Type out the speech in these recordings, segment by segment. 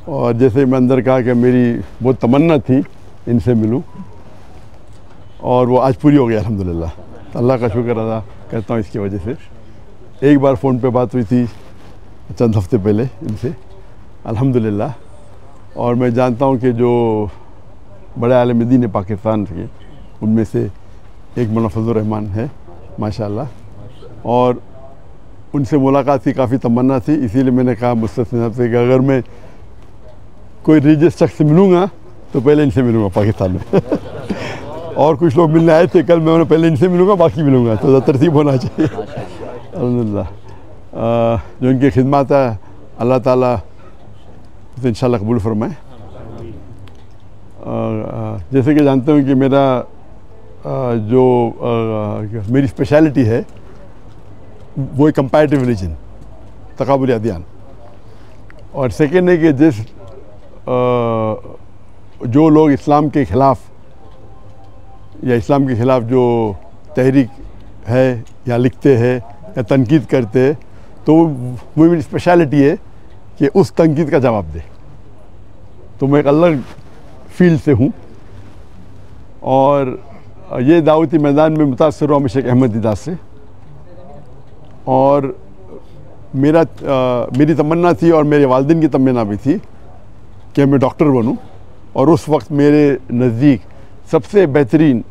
और जैसे मैं अंदर कहा कि मेरी बहुत तमन्ना थी इनसे मिलूं, और वो आज पूरी हो गई अल्हम्दुलिल्लाह। तो अल्लाह का शुक्र अदा करता हूँ इसकी वजह से। एक बार फ़ोन पे बात हुई थी चंद हफ्ते पहले इनसे अल्हम्दुलिल्लाह, और मैं जानता हूँ कि जो बड़े आलिम दीन पाकिस्तान के उनमें से एक मौलाना फजलुर रहमान है माशाअल्लाह, और उनसे मुलाकात की काफ़ी तमन्ना थी। इसीलिए मैंने कहा मुस्तफ़ी साहब से कि अगर मैं कोई रिलीजियस शख्स से मिलूँगा तो पहले इनसे मिलूँगा पाकिस्तान में और कुछ लोग मिलने आए थे कल, मैं उन्हें पहले इनसे मिलूँगा बाकी मिलूँगा, तो तरतीब होना चाहिए। अल्हम्दुलिल्लाह जो इनकी खिदमत है अल्लाह ताला तो इंशाल्लाह कबूल फरमाए। जैसे कि जानते हो कि मेरा मेरी स्पेशलिटी है वो एक कंपैरेटिव रिलीजन, तकाबुल अदियान, और सेकेंड है कि जो लोग इस्लाम के ख़िलाफ़ या इस्लाम के ख़िलाफ़ जो तहरीक है या लिखते हैं या तनकीद करते हैं, तो वो मेरी स्पेशलिटी है कि उस तनकीद का जवाब दे। तो मैं एक अलग फील्ड से हूँ, और ये दावती मैदान में मुतासर हुआ शेख अहमद दीदार से, और मेरी तमन्ना थी और मेरे वालिदैन की तमन्ना भी थी कि मैं डॉक्टर बनूं, और उस वक्त मेरे नज़दीक सबसे बेहतरीन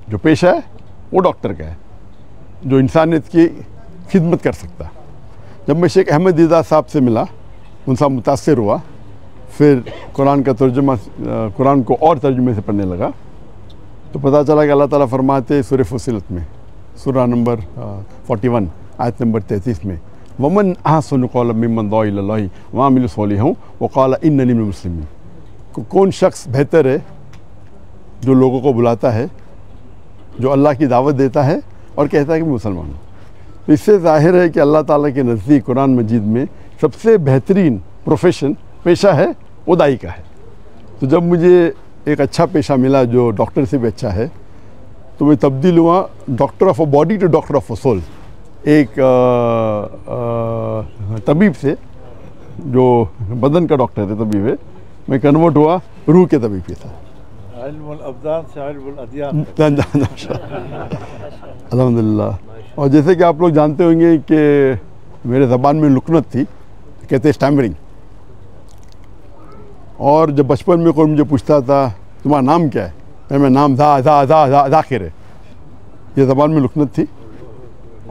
जो पेशा है वो डॉक्टर का है, जो इंसानियत की खिदमत कर सकता। जब मैं शेख अहमद दीदार साहब से मिला, उनसे मुतासर हुआ, फिर कुरान का तर्जुमा, कुरान को और तर्जुमे से पढ़ने लगा, तो पता चला कि अल्लाह ताला फरमाते सूरह फुसिलत में, सूरह नंबर 41 आयत नंबर 33 में, वमन अहसनु क़ौलन मिम्मन दुआ इलल्लाहि व अमिला सालिहान व क़ाला इन्ननी मिनल मुस्लिमीन। कौन शख्स बेहतर है जो लोगों को बुलाता है, जो अल्लाह की दावत देता है और कहता है कि मैं मुसलमान हूँ। तो इससे ज़ाहिर है कि अल्लाह ताला के नज़दीक कुरान मजीद में सबसे बेहतरीन प्रोफेशन पेशा है वो दाई का है। तो जब मुझे एक अच्छा पेशा मिला जो डॉक्टर से भी अच्छा है, तो मैं तब्दील हुआ doctor of a body to doctor of a soul. एक तबीब से जो बदन का डॉक्टर है, तबीब है, मैं कन्वर्ट हुआ रूह के तबीब के साथ। अल्हम्दुलिल्लाह। और जैसे कि आप लोग जानते होंगे कि मेरे ज़बान में लुकनत थी, कहते हैं स्टैमरिंग, और जब बचपन में कोई मुझे पूछता था तुम्हारा नाम क्या है, तो मैं नाम ज़ाकिर है, ये ज़बान में लुकनत थी।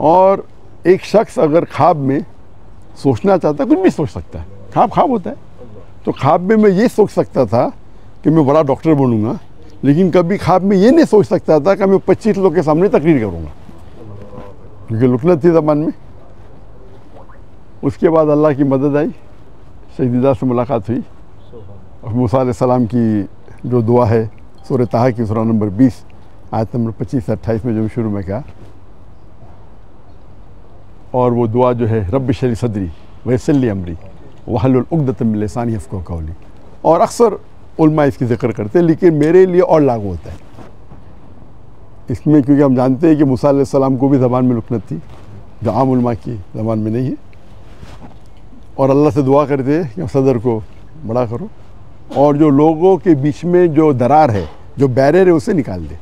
और एक शख्स अगर ख्वाब में सोचना चाहता है, कुछ भी सोच सकता है, ख्वाब होता है, तो ख्वाब में मैं ये सोच सकता था कि मैं बड़ा डॉक्टर बनूंगा, लेकिन कभी ख्वाब में ये नहीं सोच सकता था कि मैं 25 लोग के सामने तकरीर करूंगा, क्योंकि लुकनत थी ज़बान में। उसके बाद अल्लाह की मदद आई, शेख दीदार से मुलाकात हुई, और मूसा अलैहिस्सलाम की जो दुआ है सूरह ताहा की सूरह नंबर 20 आयत नंबर 25 से 28 में जो शुरू में कहा, और वो दुआ जो है रब्बि इश्रह ली सदरी वयस्सिर ली अमरी वहलुल उक़दतम मिन लिसानी यफ़क़हू क़ौली, और अक्सर उलमा इसकी ज़िक्र करते हैं, लेकिन मेरे लिए और लागू होता है इसमें, क्योंकि हम जानते हैं कि मूसा अलैहिस्सलाम को भी ज़बान में लुकनत थी जो आम उलमा की ज़बान में नहीं है, और अल्लाह से दुआ करते हैं कि सदर को बड़ा करो, और जो लोगों के बीच में जो दरार है, जो बैरियर है, उसे निकाल दे।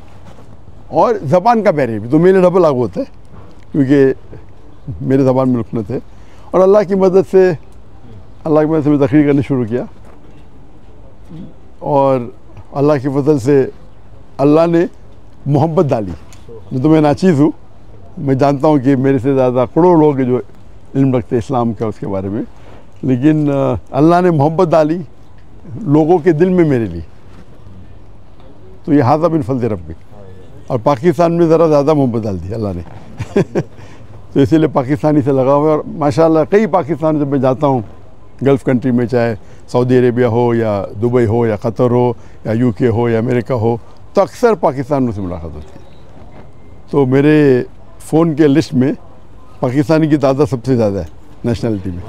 और ज़बान का बैरियर भी तो मेरे डबल लागू होता है, क्योंकि मेरे ज़बान में लुकनत है। और अल्लाह की मदद से मैं तकरीर करने शुरू किया, और अल्लाह की फजल से अल्लाह ने मोहब्बत डाली। तो मैं नाचीज़ हूँ, मैं जानता हूँ कि मेरे से ज़्यादा करोड़ों लोग जो इल्म रखते इस्लाम का उसके बारे में, लेकिन अल्लाह ने मोहब्बत डाली लोगों के दिल में मेरे लिए। तो ये हाज़ा बिन फज़ल रब्बिक, और पाकिस्तान में ज़रा ज़्यादा मोहब्बत डाल दी अल्लाह ने तो इसीलिए पाकिस्तानी से लगा हुआ है। और माशाअल्लाह कई पाकिस्तान जब मैं जाता हूँ गल्फ़ कंट्री में, चाहे सऊदी अरेबिया हो या दुबई हो या क़तर हो या यूके हो या अमेरिका हो, तो अक्सर पाकिस्तान से मुलाकात होती है। तो मेरे फ़ोन के लिस्ट में पाकिस्तानी की तादाद सबसे ज़्यादा है नेशनलिटी में।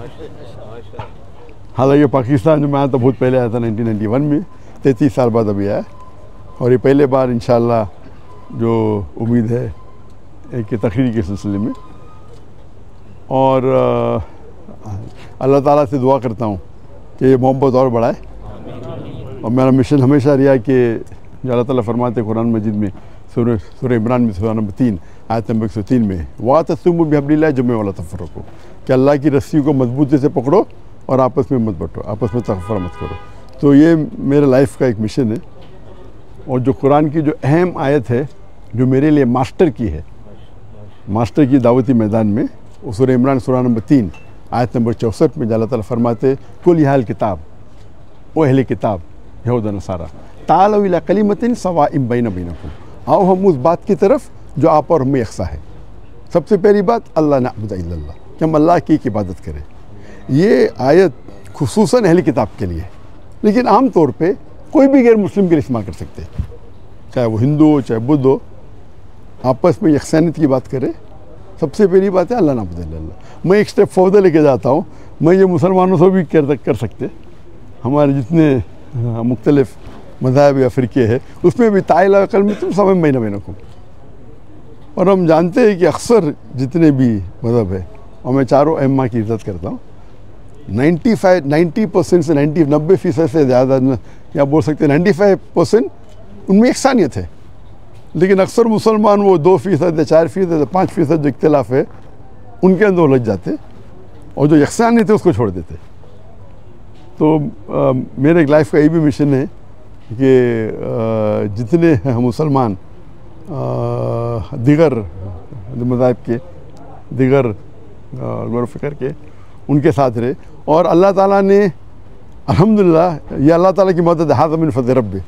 हालांकि पाकिस्तान जो मैं आया था बहुत पहले आया था 1991 में, 33 साल बाद अभी आया, और ये पहले बार इंशाअल्लाह जो उम्मीद है एक तकरीर के सिलसिले में। और अल्लाह ताला से दुआ करता हूँ कि ये मोहब्बत और बढ़ाए। और मेरा मिशन हमेशा रहा कि जो अल्लाह ताला फरमाते कुरान मजीद में सूरह इमरान में सूरह नंबर 3 आयत नंबर 103 में वातसिमू बिहब्लिल्लाहि जमीअन वला तफर्रकू, कि अल्लाह की रस्सी को मजबूती से पकड़ो और आपस में मत बंटो, आपस में तफर्रक मत करो। तो ये मेरे लाइफ का एक मिशन है। और जो कुरान की जो अहम आयत है जो मेरे लिए मास्टर की है, मास्टर की दावती मैदान में, उस सूरह इमरान सूरह नंबर 3 आयत नंबर 64 में अल्लाह ताला फरमाते कुल या अहल किताब, ओ अहले किताब यहूद व नसारा तालू इला कलिमतिन सवाइम बैना बैनकुम, आओ हम उस बात की तरफ जो आप और हमें यकसा है। सबसे पहली बात अल्लाह नअबुद इल्लल्लाह, कि हम अल्लाह की इबादत करें। ये आयत खुसूसन अहले किताब के लिए, लेकिन आम तौर पे कोई भी गैर मुस्लिम के लिए इस्तेमाल कर सकते हैं, चाहे वो हिंदू हो चाहे बुद्ध हो, आपस में यकसानियत की बात करें। सबसे पहली बात है अल्लाह नअबुद इल्लल्लाह। मैं एक स्टेप फर्दर लेके जाता हूँ, मैं ये मुसलमानों से भी कर सकते, हमारे जितने मुख्तलिफ मज़ाहब या फ़िरके हैं उसमें भी ताइला कलमतुन सवाइम बैना बैनकुम। और हम जानते हैं कि अक्सर जितने भी मज़हब है, और मैं चारों अइम्मा की इज़्ज़त करता हूँ, 90% से 90% से ज़्यादा, या बोल सकते हैं 95% उनमें यकसानियत है। लेकिन अक्सर मुसलमान वो 2% या 4% या 5% जो इख्तिलाफ है उनके अंदर उलझ जाते और जो यकसानियत है उसको छोड़ देते। तो मेरे लाइफ का ये भी मिशन है कि जितने मुसलमान दिगर मज़ाहिब के, दिगर गौर फ़िक्र के, उनके साथ रहे। और अल्लाह ताला ने अल्हम्दुलिल्लाह, ये अल्लाह ताला की मदद हाज़ा मिन फ़ज़्ल रब्बी,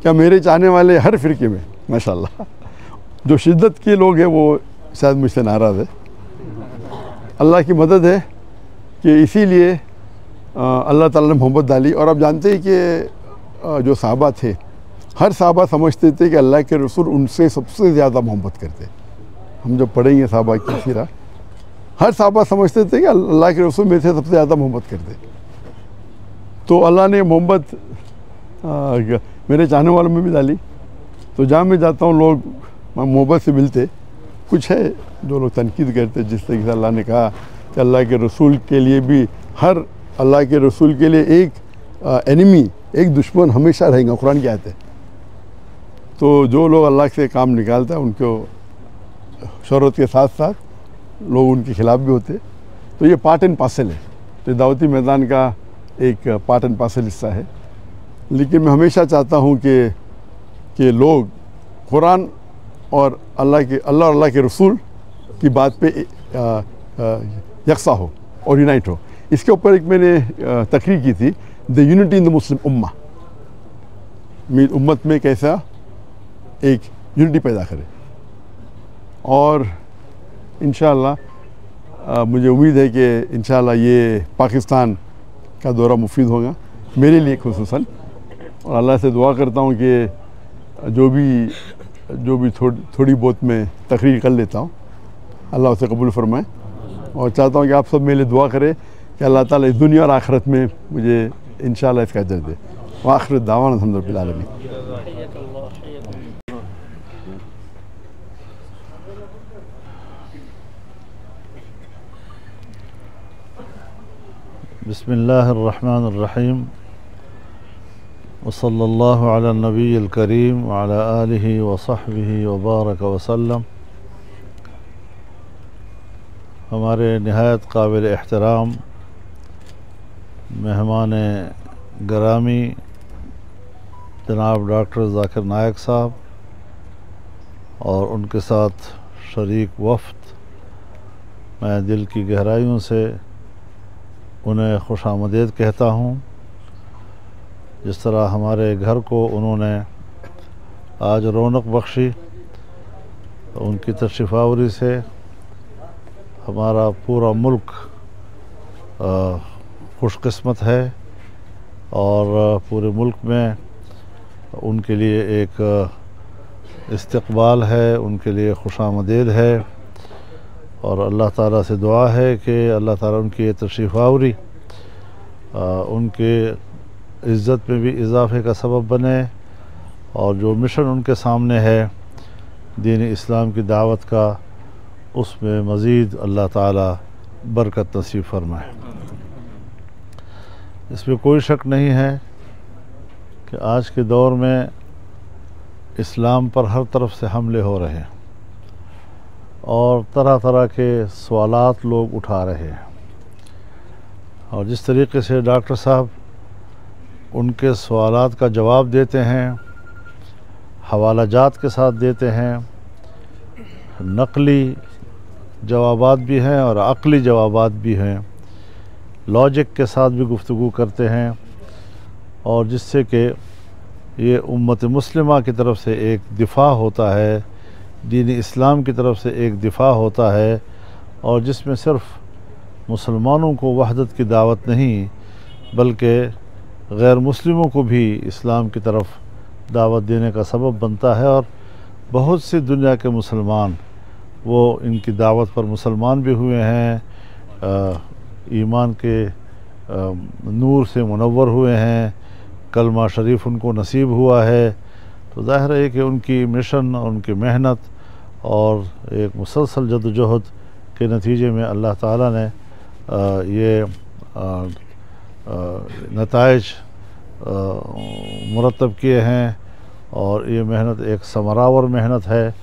क्या मेरे चाहने वाले हर फ़िरके में माशाअल्लाह जो शिद्दत के लोग हैं वो शायद मुझसे नाराज़ है। अल्लाह की मदद है कि इसीलिए अल्लाह ताला ने मोहब्बत डाली। और आप जानते हैं कि जो सहाबा थे, हर सहाबा समझते थे कि अल्लाह के रसूल उनसे सबसे ज़्यादा मोहब्बत करते। हम जब पढ़ेंगे सहाबा की सीरा, हर सहाबा समझते थे कि अल्लाह के रसूल मेरे से सबसे ज़्यादा मोहब्बत करते। तो अल्लाह ने मोहब्बत मेरे चाहने वालों में भी डाली। तो जहाँ मैं जाता हूँ लोग मोहब्बत से मिलते। कुछ है जो लोग तनकीद करते, जिस तरीके से अल्लाह ने कहा कि अल्लाह के रसूल के लिए भी, हर अल्लाह के रसूल के लिए एक एनिमी, एक दुश्मन हमेशा रहेगा, कुरान की आयत है। तो जो लोग अल्लाह से काम निकालता है उनको शोहरत के साथ साथ लोग उनके ख़िलाफ़ भी होते। तो ये पार्ट एंड पार्सल है, तो दावती मैदान का एक पार्ट एंड पार्सल हिस्सा है। लेकिन मैं हमेशा चाहता हूँ कि लोग कुरान और अल्लाह के रसूल की बात पे यकसा हो और यूनाइट हो। इसके ऊपर एक मैंने तकरीर की थी, the unity in the Muslim उम्मा, उम्मत में कैसा एक यूनिटी पैदा करे। और इंशाअल्लाह मुझे उम्मीद है कि इंशाअल्लाह ये पाकिस्तान का दौरा मुफीद होगा मेरे लिए खुसूसन। और अल्लाह से दुआ करता हूँ कि जो भी थोड़ी बहुत मैं तकरीर कर लेता हूँ अल्लाह उसे कबूल फरमाए। और चाहता हूँ कि आप सब मेरे लिए दुआ करें कि अल्लाह ताला इस दुनिया और आखिरत में मुझे इंशाअल्लाह इसका अजर दे। व आखिर दावाना अल्हम्दुलिल्लाह रब्बिल आलमीन। बिस्मिल्लाहिर्रहमानिर्रहीम वसल्लल्लाहु अला नबील करीम व अला आलिहि व सहबिहि व बारक वसल्लम। हमारे नहायत काबिल एहतराम मेहमान गरामी जनाब डॉक्टर ज़ाकिर नायक साहब और उनके साथ शरीक वफ़द, मैं दिल की गहराइयों से उन्हें खुशामदीद कहता हूँ। जिस तरह हमारे घर को उन्होंने आज रौनक बख्शी, उनकी तशरीफ़ावरी से हमारा पूरा मुल्क खुशकिस्मत है और पूरे मुल्क में उनके लिए एक इस्तक़बाल है, उनके लिए खुशामदीद है। और अल्लाह ताला से दुआ है कि अल्लाह ताला उनकी ये तशरीफ़ावरी उनके इज़्ज़त में भी इजाफ़े का सबब बने और जो मिशन उनके सामने है दीन इस्लाम की दावत का, उसमें मज़ीद अल्लाह ताला बरकत नसीब फरमाए। इसमें कोई शक नहीं है कि आज के दौर में इस्लाम पर हर तरफ से हमले हो रहे हैं और तरह तरह के सवालात लोग उठा रहे हैं, और जिस तरीके से डॉक्टर साहब उनके सवालात का जवाब देते हैं, हवालाजात के साथ देते हैं, नकली जवाबात भी हैं और अक़ली जवाबात भी हैं, लॉजिक के साथ भी गुफ्तगू करते हैं, और जिससे कि ये उम्मत मुस्लिमा की तरफ से एक दिफा होता है, दीन इस्लाम की तरफ से एक दिफा होता है, और जिसमें सिर्फ़ मुसलमानों को वहदत की दावत नहीं बल्कि गैर मुस्लिमों को भी इस्लाम की तरफ दावत देने का सबब बनता है। और बहुत सी दुनिया के मुसलमान वो इनकी दावत पर मुसलमान भी हुए हैं, ईमान के नूर से मुनव्वर हुए हैं, कलमा शरीफ उनको नसीब हुआ है। तो ज़ाहिर है कि उनकी मिशन और उनकी मेहनत और एक मुसलसल जद्दोजहद के नतीजे में अल्लाह ताला ने ये नताइज मुरतब किए हैं, और ये मेहनत एक समरावर मेहनत है।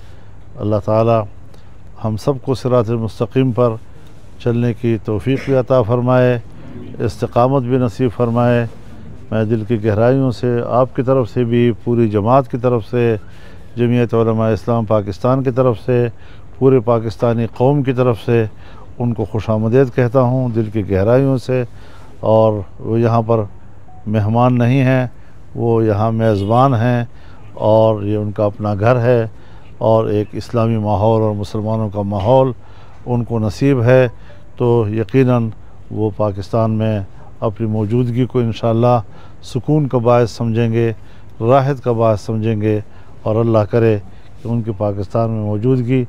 अल्लाह ताला हम सबको सिरात मुस्तकीम पर चलने की तौफ़ीक़ भी अता फ़रमाए, इस्तिक़ामत भी नसीब फ़रमाए। मैं दिल की गहराइयों से आपकी तरफ से भी, पूरी जमात की तरफ से, जमीयत उलमा इस्लाम पाकिस्तान की तरफ से, पूरे पाकिस्तानी कौम की तरफ से उनको खुशामदीद कहता हूँ दिल की गहराइयों से। और वो यहाँ पर मेहमान नहीं हैं, वो यहाँ मेज़बान हैं, और ये उनका अपना घर है, और एक इस्लामी माहौल और मुसलमानों का माहौल उनको नसीब है। तो यकीनन वो पाकिस्तान में अपनी मौजूदगी को इंशाअल्लाह सुकून का बायस समझेंगे, राहत का बायस समझेंगे, और अल्लाह करे कि उनकी पाकिस्तान में मौजूदगी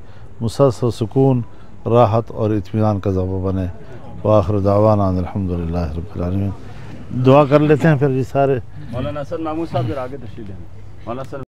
मुसलसल सुकून, राहत और इत्मीनान का ज़रिया बने। वाखिर दावाना अल्हम्दुलिल्लाह रब्बिल आलमीन। दुआ कर लेते हैं फिर जी सारे। मौलाना हसन महमूद साहब आगे तशरीफ लें। मौलाना